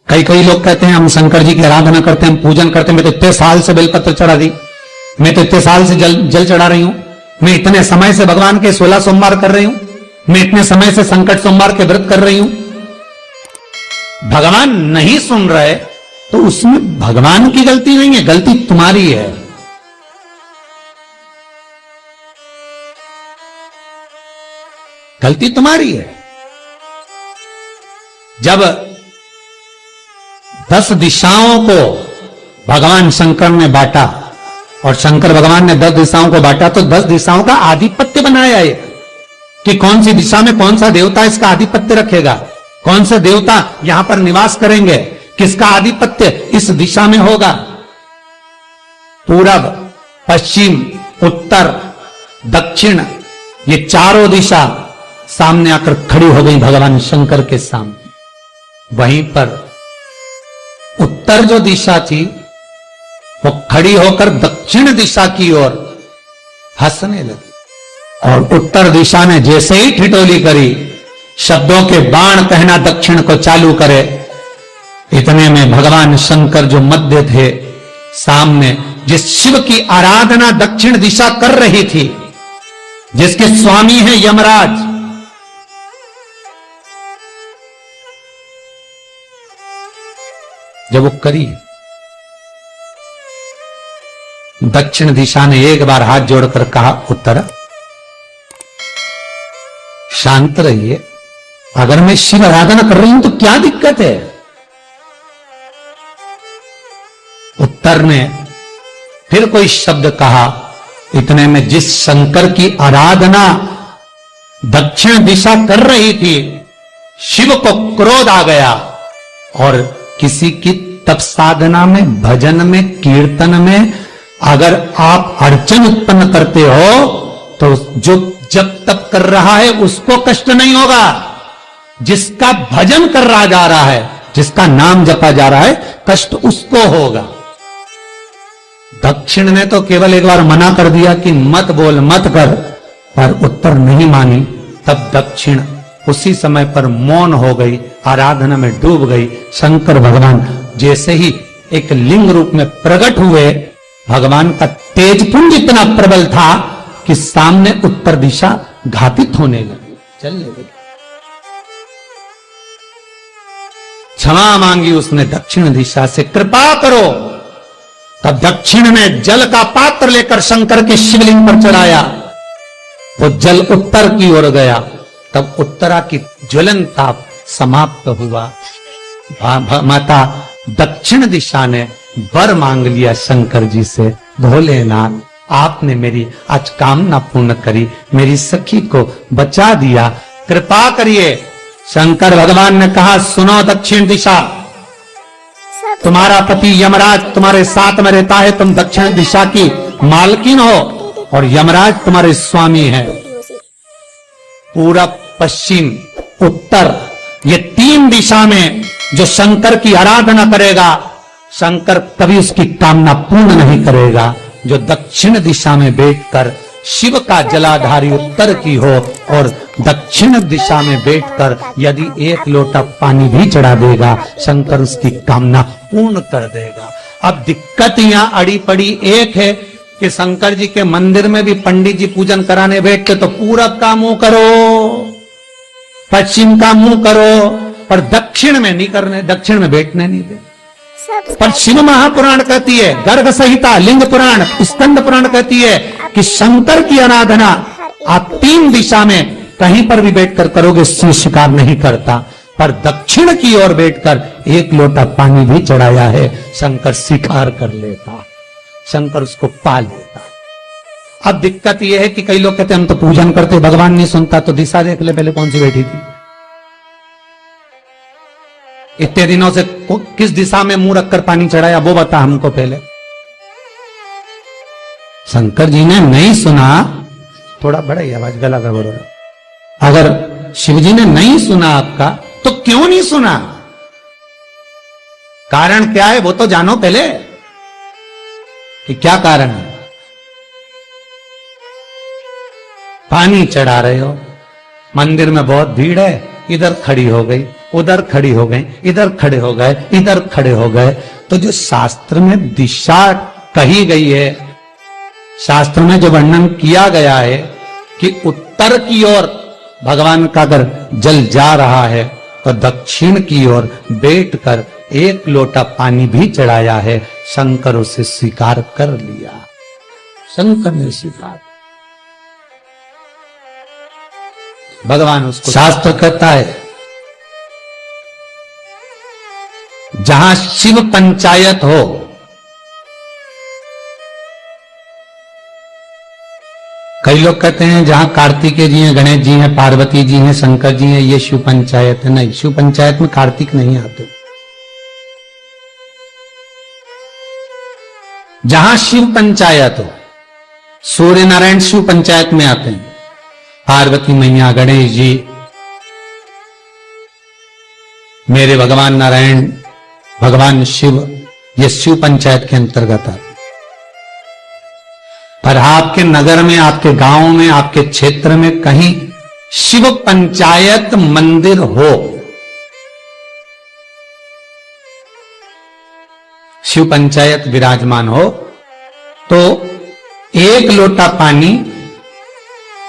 कई कई लोग कहते हैं हम शंकर जी की आराधना करते हैं, हम पूजन करते हैं, मैं तो इतने साल से बेलपत्र चढ़ा दी, मैं तो इतने साल से जल चढ़ा रही हूं, मैं इतने समय से भगवान के 16 सोमवार कर रही हूं, मैं इतने समय से संकट सोमवार के व्रत कर रही हूं। भगवान नहीं सुन रहे तो उसमें भगवान की गलती नहीं है, गलती तुम्हारी है। गलती तुम्हारी है। जब 10 दिशाओं को भगवान शंकर ने बांटा और शंकर भगवान ने 10 दिशाओं को बांटा तो 10 दिशाओं का आधिपत्य बनाया है कि कौन सी दिशा में कौन सा देवता इसका आधिपत्य रखेगा, कौन से देवता यहां पर निवास करेंगे, किसका आधिपत्य इस दिशा में होगा। पूरब, पश्चिम, उत्तर, दक्षिण, ये चारों दिशा सामने आकर खड़ी हो गई भगवान शंकर के सामने। वहीं पर उत्तर जो दिशा थी वो खड़ी होकर दक्षिण दिशा की ओर हंसने लगी और उत्तर दिशा ने जैसे ही ठिठोली करी, शब्दों के बाण कहना दक्षिण को चालू करे, इतने में भगवान शंकर जो मध्य थे सामने, जिस शिव की आराधना दक्षिण दिशा कर रही थी, जिसके स्वामी है यमराज, जब वो करी, दक्षिण दिशा ने एक बार हाथ जोड़कर कहा, उत्तर शांत रहिए, अगर मैं शिव आराधना कर रही हूं तो क्या दिक्कत है। उत्तर ने फिर कोई शब्द कहा, इतने में जिस शंकर की आराधना दक्षिण दिशा कर रही थी, शिव को क्रोध आ गया और किसी की तप साधना में, भजन में, कीर्तन में अगर आप अड़चन उत्पन्न करते हो तो जो जब तप कर रहा है उसको कष्ट नहीं होगा, जिसका भजन कर रहा जा रहा है, जिसका नाम जपा जा रहा है, कष्ट उसको होगा। दक्षिण ने तो केवल एक बार मना कर दिया कि मत बोल, मत कर, पर उत्तर नहीं मानी। तब दक्षिण उसी समय पर मौन हो गई, आराधना में डूब गई। शंकर भगवान जैसे ही एक लिंग रूप में प्रकट हुए, भगवान का तेजपुंज इतना प्रबल था कि सामने उत्तर दिशा घातित होने लगी, चलने लगी। क्षमा मांगी उसने दक्षिण दिशा से, कृपा करो। तब दक्षिण ने जल का पात्र लेकर शंकर के शिवलिंग पर चढ़ाया, वो जल उत्तर की ओर गया। तब उत्तरा की ज्वलन ताप समाप्त हुआ। माता दक्षिण दिशा ने वर मांग लिया शंकर जी से, भोलेनाथ आपने मेरी आज कामना पूर्ण करी, मेरी सखी को बचा दिया, कृपा करिए। शंकर भगवान ने कहा, सुनो दक्षिण दिशा, तुम्हारा पति यमराज तुम्हारे साथ में रहता है, तुम दक्षिण दिशा की मालकिन हो और यमराज तुम्हारे स्वामी है। पूरब, पश्चिम, उत्तर, ये 3 दिशा में जो शंकर की आराधना करेगा, शंकर कभी उसकी कामना पूर्ण नहीं करेगा। जो दक्षिण दिशा में बैठकर शिव का जलाधारी उत्तर की हो और दक्षिण दिशा में बैठकर यदि 1 लोटा पानी भी चढ़ा देगा, शंकर उसकी कामना पूर्ण कर देगा। अब दिक्कत यहां अड़ी पड़ी एक है कि शंकर जी के मंदिर में भी पंडित जी पूजन कराने बैठते तो पूरब का मुंह करो, पश्चिम का मुंह करो, पर दक्षिण में नहीं करने, दक्षिण में बैठने नहीं दे। पर शिव महापुराण कहती है, गर्ग संहिता, लिंग पुराण, स्कंद पुराण कहती है कि शंकर की आराधना आप 3 दिशा में कहीं पर भी बैठकर करोगे, शिव स्वीकार नहीं करता, पर दक्षिण की ओर बैठकर 1 लोटा पानी भी चढ़ाया है, शंकर स्वीकार कर लेता, शंकर उसको पा लेता। अब दिक्कत यह है कि कई लोग कहते हैं हम तो पूजन करते, भगवान नहीं सुनता, तो दिशा देख ले पहले कौन सी बैठी थी, इतने दिनों से किस दिशा में मुंह रखकर पानी चढ़ाया, वो बता हमको पहले। शंकर जी ने नहीं सुना, थोड़ा बड़ा ही आवाज, गला गड़बड़ हो रहा। अगर शिव जी ने नहीं सुना आपका, तो क्यों नहीं सुना, कारण क्या है वो तो जानो पहले कि क्या कारण है। पानी चढ़ा रहे हो, मंदिर में बहुत भीड़ है, इधर खड़ी हो गई, उधर खड़ी हो गई, इधर खड़े हो गए, इधर खड़े हो गए। तो जो शास्त्र में दिशा कही गई है, शास्त्र में जो वर्णन किया गया है कि उत्तर की ओर भगवान का अगर जल जा रहा है तो दक्षिण की ओर बैठकर एक लोटा पानी भी चढ़ाया है। शंकर उसे स्वीकार कर लिया, शंकर ने स्वीकार। भगवान उसको, शास्त्र कहता है जहां शिव पंचायत हो, कई लोग कहते हैं जहां कार्तिकेय जी हैं, गणेश जी हैं, पार्वती जी हैं, शंकर जी हैं, ये शिव पंचायत है। नहीं, शिव पंचायत में कार्तिक नहीं आते। जहां शिव पंचायत हो, सूर्य नारायण शिव पंचायत में आते हैं, पार्वती मैया, गणेश जी, मेरे भगवान नारायण, भगवान शिव, ये शिव पंचायत के अंतर्गत आते। पर आपके नगर में, आपके गांव में, आपके क्षेत्र में कहीं शिव पंचायत मंदिर हो, शिव पंचायत विराजमान हो, तो एक लोटा पानी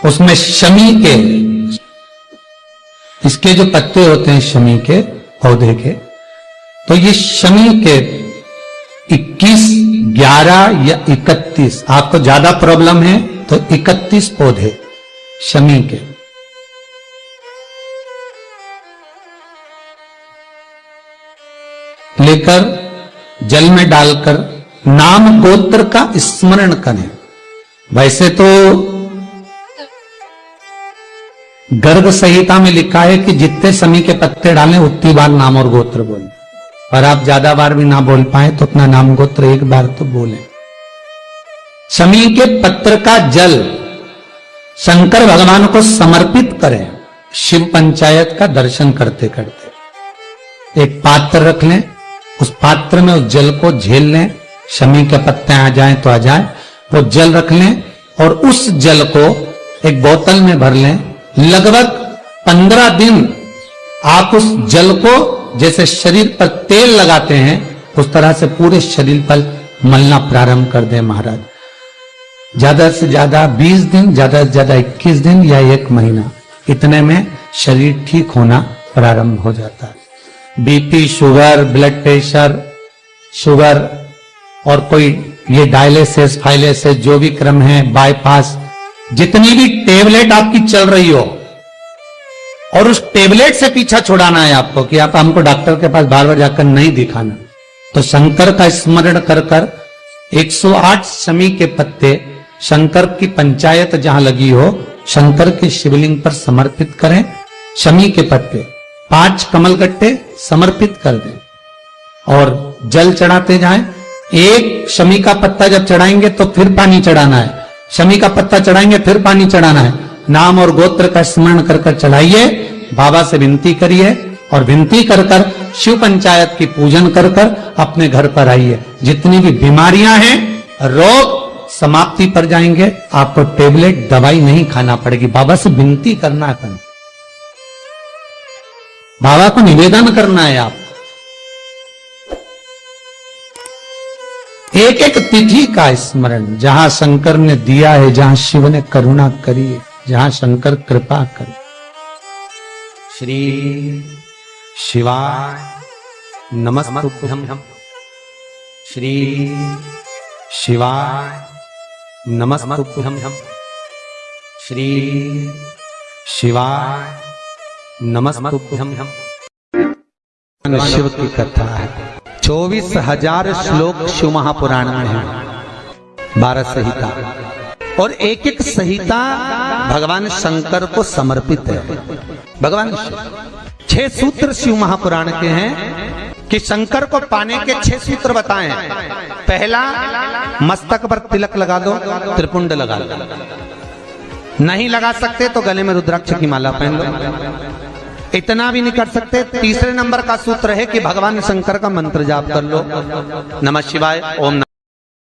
उसमें शमी के, इसके जो पत्ते होते हैं शमी के पौधे के, तो ये शमी के 21, 11 या 31, आपको ज्यादा प्रॉब्लम है तो 31 पौधे शमी के लेकर जल में डालकर नाम गोत्र का स्मरण करें। वैसे तो गर्ग संहिता में लिखा है कि जितने शमी के पत्ते डालें उतनी बार नाम और गोत्र बोलें, पर आप ज्यादा बार भी ना बोल पाए तो अपना नाम गोत्र एक बार तो बोलें। शमी के पत्र का जल शंकर भगवान को समर्पित करें। शिव पंचायत का दर्शन करते करते एक पात्र रख लें, उस पात्र में उस जल को झेल लें, शमी के पत्ते आ जाएं तो आ जाएं, वो जल रख लें और उस जल को एक बोतल में भर लें। लगभग 15 दिन आप उस जल को जैसे शरीर पर तेल लगाते हैं उस तरह से पूरे शरीर पर मलना प्रारंभ कर दें महाराज। ज्यादा से ज्यादा 20 दिन, ज्यादा से ज्यादा 21 दिन या 1 महीना, इतने में शरीर ठीक होना प्रारंभ हो जाता है। BP, sugar, blood pressure, sugar और कोई ये डायलिसिस, फाइलिसिस जो भी क्रम है, बाईपास, जितनी भी टेबलेट आपकी चल रही हो और उस टेबलेट से पीछा छुड़ाना है आपको कि आप हमको डॉक्टर के पास बार बार जाकर नहीं दिखाना, तो शंकर का स्मरण कर कर 108 शमी के पत्ते शंकर की पंचायत जहां लगी हो, शंकर के शिवलिंग पर समर्पित करें। शमी के पत्ते 5 कमलगट्टे समर्पित कर दें और जल चढ़ाते जाएं। एक शमी का पत्ता जब चढ़ाएंगे तो फिर पानी चढ़ाना है, शमी का पत्ता चढ़ाएंगे फिर पानी चढ़ाना है। नाम और गोत्र का स्मरण कर कर चढ़ाइए, बाबा से विनती करिए और विनती कर कर शिव पंचायत की पूजन कर कर अपने घर पर आइए। जितनी भी बीमारियां हैं, रोग समाप्ति पर जाएंगे, आपको टेबलेट दवाई नहीं खाना पड़ेगी। बाबा से विनती करना है, बाबा को निवेदन करना है। आप एक एक तिथि का स्मरण, जहां शंकर ने दिया है, जहां शिव ने करुणा करी है, जहां शंकर कृपा करे। श्री शिवाय नमस्तुभ्यं, श्री शिवाय नमस्तुभ्यं, श्री शिवाय नमस्तुभ्यं। शिव की कथा है, 24,000 श्लोक शिव महापुराण में है, 12 संहिता, और एक एक संहिता भगवान शंकर को समर्पित है। भगवान 6 सूत्र शिव महापुराण के हैं कि शंकर को पाने के 6 सूत्र बताएं। पहला, मस्तक पर तिलक लगा दो, त्रिपुंड लगा दो, नहीं लगा सकते तो गले में रुद्राक्ष की माला पहन लो। इतना भी नहीं कर सकते, तीसरे नंबर का सूत्र है कि भगवान शंकर का मंत्र जाप कर लो, नमः शिवाय, ओम